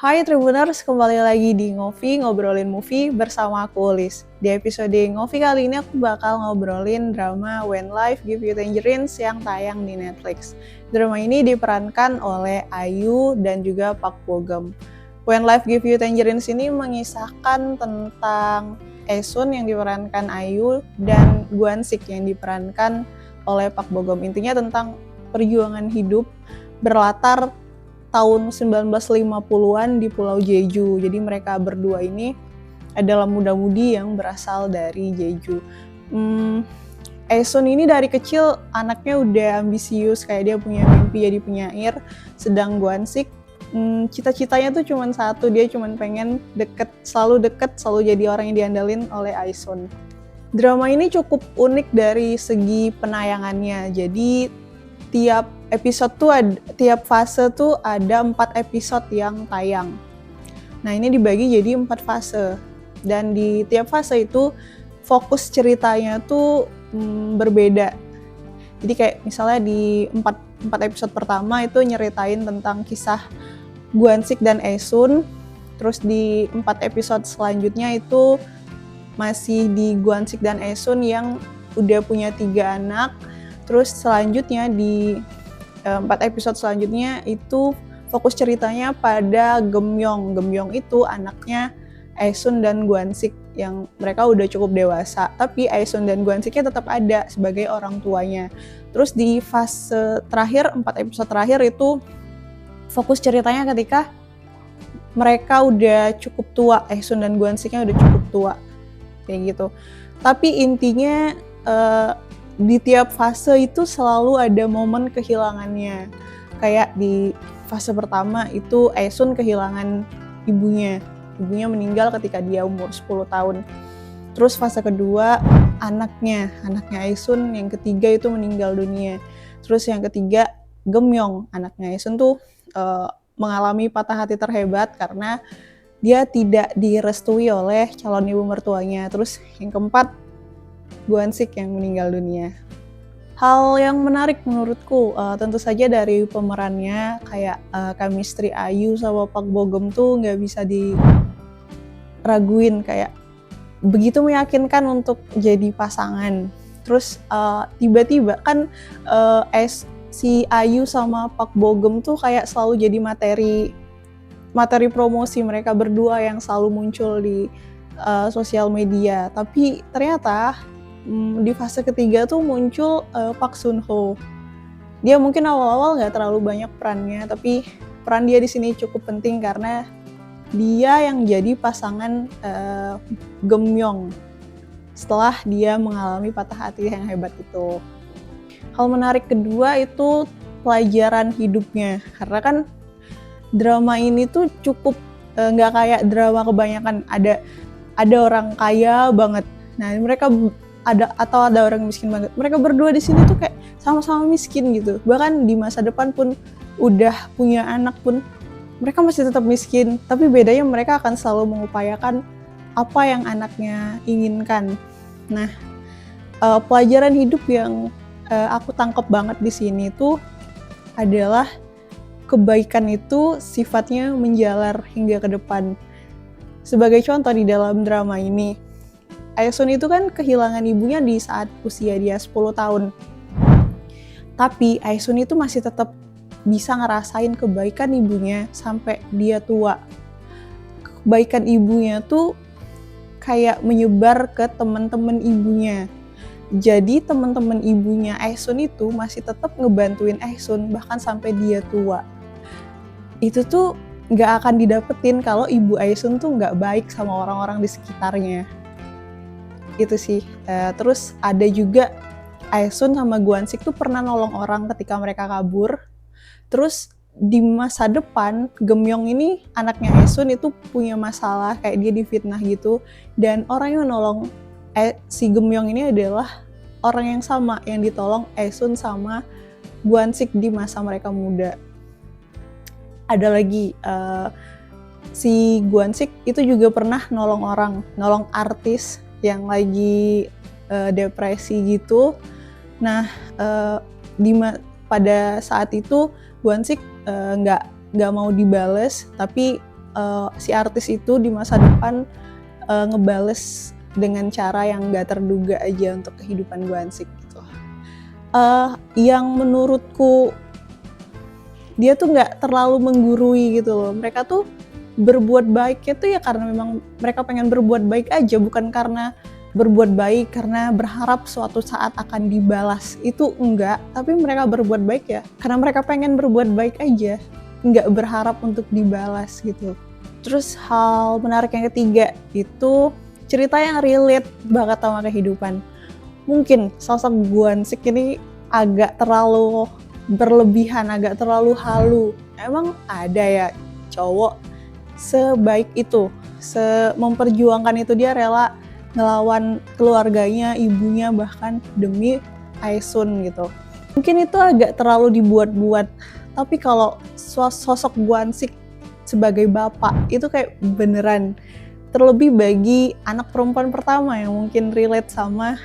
Hai Tribuners, kembali lagi di Ngopi Ngobrolin Movie bersama aku Ulis. Di episode Ngopi kali ini aku bakal ngobrolin drama When Life Give You Tangerines yang tayang di Netflix. Drama ini diperankan oleh Ayu dan juga Park Bo Gum. When Life Give You Tangerines ini mengisahkan tentang Esun yang diperankan Ayu dan Gwan-sik yang diperankan oleh Park Bo Gum. Intinya tentang perjuangan hidup berlatar tahun 1950-an di Pulau Jeju. Jadi mereka berdua ini adalah muda-mudi yang berasal dari Jeju. Esun ini dari kecil anaknya udah ambisius, kayak dia punya mimpi jadi penyair. Sedang Gwan-sik cita-citanya tuh cuma satu, dia cuma pengen selalu deket, selalu jadi orang yang diandalin oleh Aesun. Drama ini cukup unik dari segi penayangannya. Jadi tiap fase tuh ada 4 episode yang tayang. Nah, ini dibagi jadi 4 fase. Dan di tiap fase itu fokus ceritanya tuh berbeda. Jadi kayak misalnya di 4 episode pertama itu nyeritain tentang kisah Gwan-sik dan Esun. Terus di 4 episode selanjutnya itu masih di Gwan-sik dan Esun yang udah punya 3 anak. Terus selanjutnya di 4 episode selanjutnya itu fokus ceritanya pada Gemyong. Gemyong itu anaknya Aesun dan Gwan-sik yang mereka udah cukup dewasa. Tapi Aesun dan Gwan-siknya tetap ada sebagai orang tuanya. Terus di fase terakhir, 4 episode terakhir itu fokus ceritanya ketika mereka udah cukup tua. Aesun dan Gwan-siknya udah cukup tua. Kayak gitu. Tapi intinya di tiap fase itu selalu ada momen kehilangannya. Kayak di fase pertama itu Aesun kehilangan ibunya. Ibunya meninggal ketika dia umur 10 tahun. Terus fase kedua anaknya Aesun yang ketiga itu meninggal dunia. Terus yang ketiga Gemyong, anaknya Aesun tuh mengalami patah hati terhebat karena dia tidak direstui oleh calon ibu mertuanya. Terus yang keempat Gwan-sik yang meninggal dunia. Hal yang menarik menurutku tentu saja dari pemerannya, kayak chemistry Ayu sama Park Bo Gum tuh nggak bisa diraguin, kayak begitu meyakinkan untuk jadi pasangan. Terus tiba-tiba kan si Ayu sama Park Bo Gum tuh kayak selalu jadi materi promosi mereka berdua yang selalu muncul di sosial media. Tapi ternyata di fase ketiga tuh muncul Park Sun Ho. Dia mungkin awal-awal nggak terlalu banyak perannya, tapi peran dia di sini cukup penting karena dia yang jadi pasangan Gemyong setelah dia mengalami patah hati yang hebat itu. Hal menarik kedua itu pelajaran hidupnya, karena kan drama ini tuh cukup nggak kayak drama kebanyakan, ada orang kaya banget. Nah, mereka ada orang miskin banget. Mereka berdua di sini tuh kayak sama-sama miskin gitu. Bahkan di masa depan pun udah punya anak pun mereka masih tetap miskin. Tapi bedanya mereka akan selalu mengupayakan apa yang anaknya inginkan. Nah, pelajaran hidup yang aku tangkap banget di sini tuh adalah kebaikan itu sifatnya menjalar hingga ke depan. Sebagai contoh di dalam drama ini, Aesun itu kan kehilangan ibunya di saat usia dia 10 tahun. Tapi Aesun itu masih tetap bisa ngerasain kebaikan ibunya sampai dia tua. Kebaikan ibunya tuh kayak menyebar ke teman-teman ibunya. Jadi teman-teman ibunya Aesun itu masih tetap ngebantuin Aesun bahkan sampai dia tua. Itu tuh nggak akan didapetin kalau ibu Aesun tuh nggak baik sama orang-orang di sekitarnya. Itu sih. Terus ada juga Aesun sama Gwan-sik tuh pernah nolong orang ketika mereka kabur. Terus di masa depan Gemyong ini anaknya Aesun itu punya masalah, kayak dia difitnah gitu, dan orang yang nolong si Gemyong ini adalah orang yang sama yang ditolong Aesun sama Gwan-sik di masa mereka muda. Ada lagi si Gwan-sik itu juga pernah nolong artis yang lagi depresi gitu. Nah, pada saat itu Gwan-sik nggak mau dibales, tapi si artis itu di masa depan ngebales dengan cara yang gak terduga aja untuk kehidupan Gwansik gitu. Yang menurutku dia tuh nggak terlalu menggurui gitu loh. Mereka tuh berbuat baiknya tuh ya karena memang mereka pengen berbuat baik aja, bukan karena berbuat baik karena berharap suatu saat akan dibalas. Itu enggak, tapi mereka berbuat baik ya karena mereka pengen berbuat baik aja, nggak berharap untuk dibalas gitu. Terus hal menarik yang ketiga itu cerita yang relate banget sama kehidupan. Mungkin sosok Gwansik ini agak terlalu berlebihan, agak terlalu halu. Emang ada ya cowok sebaik itu, memperjuangkan itu, dia rela ngelawan keluarganya, ibunya, bahkan demi Aesun gitu. Mungkin itu agak terlalu dibuat-buat, tapi kalau sosok Gwansik sebagai bapak itu kayak beneran. Terlebih bagi anak perempuan pertama yang mungkin relate sama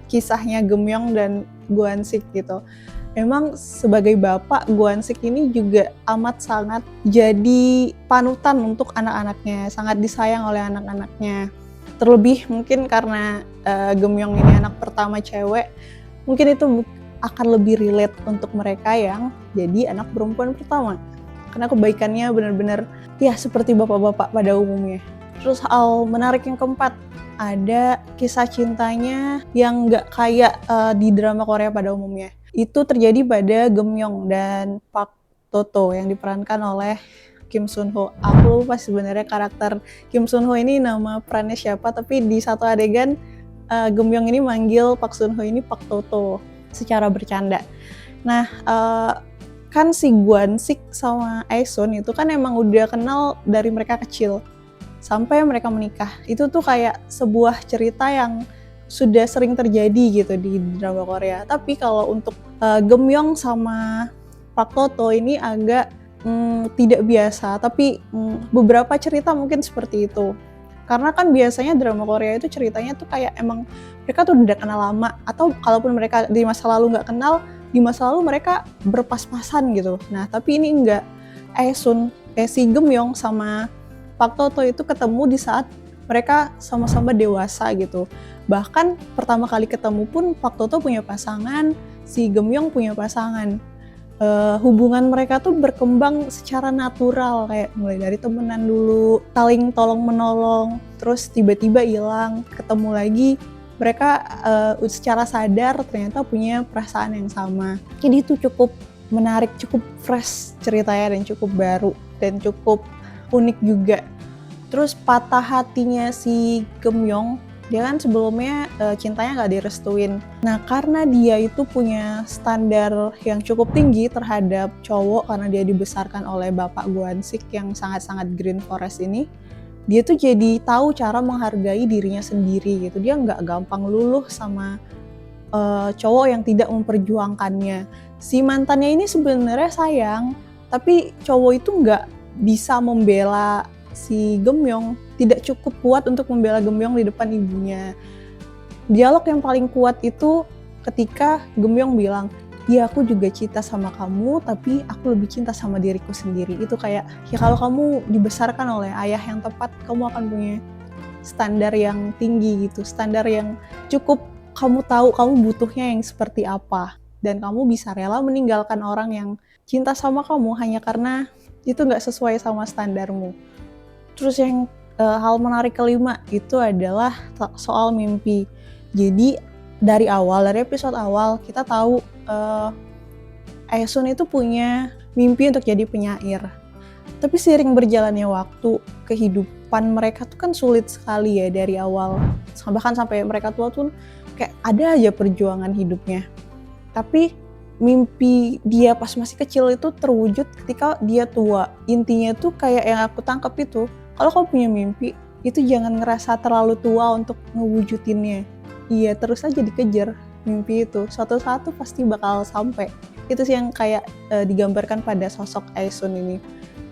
kisahnya Geumyeong dan Gwansik gitu. Memang sebagai bapak, Gwansik ini juga amat sangat jadi panutan untuk anak-anaknya, sangat disayang oleh anak-anaknya. Terlebih mungkin karena Geumyeong ini anak pertama cewek, mungkin itu akan lebih relate untuk mereka yang jadi anak perempuan pertama. Karena kebaikannya benar-benar ya seperti bapak-bapak pada umumnya. Terus hal menarik yang keempat, ada kisah cintanya yang nggak kayak di drama Korea pada umumnya. Itu terjadi pada Geumyeong dan Park Toto yang diperankan oleh Kim Sun Ho. Aku lupa sebenarnya karakter Kim Sun Ho ini nama perannya siapa, tapi di satu adegan Geumyeong ini manggil Park Sun Ho ini Park Toto secara bercanda. Nah, kan si Gwansik sama Aesun itu kan emang udah kenal dari mereka kecil sampai mereka menikah. Itu tuh kayak sebuah cerita yang sudah sering terjadi gitu di drama Korea. Tapi kalau untuk Geumyeong sama Park Toto ini agak tidak biasa, tapi beberapa cerita mungkin seperti itu. Karena kan biasanya drama Korea itu ceritanya tuh kayak emang mereka tuh udah kenal lama, atau kalaupun mereka di masa lalu nggak kenal, di masa lalu mereka berpas-pasan gitu. Nah tapi ini enggak. Si Geumyeong sama Park Toto itu ketemu di saat mereka sama-sama dewasa gitu. Bahkan pertama kali ketemu pun Park Toto punya pasangan, si Geumyeong punya pasangan. Hubungan mereka tuh berkembang secara natural, kayak mulai dari temenan dulu, saling tolong menolong, terus tiba-tiba hilang, ketemu lagi, mereka secara sadar ternyata punya perasaan yang sama. Jadi itu cukup menarik, cukup fresh ceritanya dan cukup baru dan cukup unik juga. Terus patah hatinya si Geumyeong, dia kan sebelumnya cintanya nggak direstuin. Nah karena dia itu punya standar yang cukup tinggi terhadap cowok karena dia dibesarkan oleh bapak Gwansik yang sangat-sangat green forest ini, dia tuh jadi tahu cara menghargai dirinya sendiri gitu. Dia nggak gampang luluh sama cowok yang tidak memperjuangkannya. Si mantannya ini sebenarnya sayang, tapi cowok itu nggak bisa membela si Geumyeong, tidak cukup kuat untuk membela Geumyeong di depan ibunya. Dialog yang paling kuat itu ketika Geumyeong bilang, ya aku juga cinta sama kamu, tapi aku lebih cinta sama diriku sendiri. Itu kayak, ya kalau kamu dibesarkan oleh ayah yang tepat, kamu akan punya standar yang tinggi gitu, standar yang cukup kamu tahu kamu butuhnya yang seperti apa, dan kamu bisa rela meninggalkan orang yang cinta sama kamu hanya karena itu nggak sesuai sama standarmu. Terus yang hal menarik kelima itu adalah soal mimpi. Jadi dari episode awal kita tahu Aesun itu punya mimpi untuk jadi penyair. Tapi seiring berjalannya waktu, kehidupan mereka tuh kan sulit sekali ya dari awal. Bahkan sampai mereka tua tuh kayak ada aja perjuangan hidupnya. Tapi mimpi dia pas masih kecil itu terwujud ketika dia tua. Intinya tuh kayak yang aku tangkap itu, kalau kamu punya mimpi, itu jangan ngerasa terlalu tua untuk ngewujudinnya. Iya, terus aja dikejar mimpi itu. Suatu saat tuh pasti bakal sampai. Itu sih yang kayak digambarkan pada sosok Aesun ini.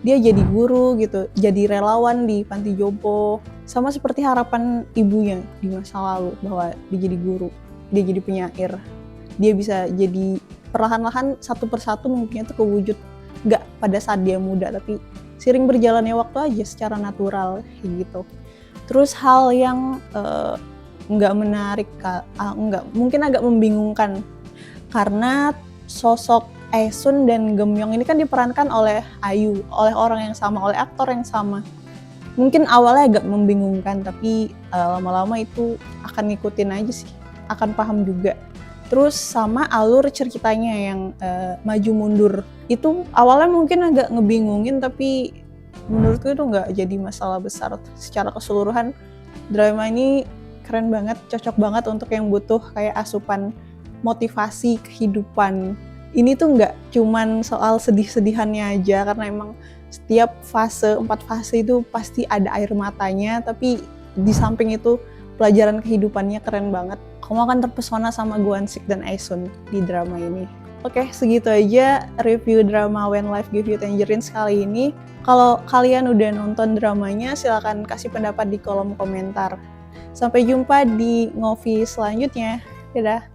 Dia jadi guru gitu, jadi relawan di panti jompo. Sama seperti harapan ibunya di masa lalu, bahwa dia jadi guru, dia jadi penyair. Dia bisa jadi perlahan-lahan satu persatu mimpinya tuh kewujud. Nggak pada saat dia muda, tapi seiring berjalannya waktu aja secara natural kayak gitu. Terus hal yang nggak menarik, nggak, mungkin agak membingungkan karena sosok Aesun dan Geumyung ini kan diperankan oleh IU, oleh orang yang sama, oleh aktor yang sama. Mungkin awalnya agak membingungkan, tapi lama-lama itu akan ngikutin aja sih, akan paham juga. Terus sama alur ceritanya yang maju mundur, itu awalnya mungkin agak ngebingungin, tapi menurutku itu nggak jadi masalah besar. Secara keseluruhan drama ini keren banget, cocok banget untuk yang butuh kayak asupan motivasi kehidupan. Ini tuh nggak cuman soal sedih-sedihannya aja, karena emang setiap fase, 4 fase itu pasti ada air matanya, tapi di samping itu pelajaran kehidupannya keren banget. Kamu akan terpesona sama Gwansik dan Aesun di drama ini. Oke, segitu aja review drama When Life Gives You Tangerines kali ini. Kalau kalian udah nonton dramanya, silakan kasih pendapat di kolom komentar. Sampai jumpa di Ngopi selanjutnya. Dadah!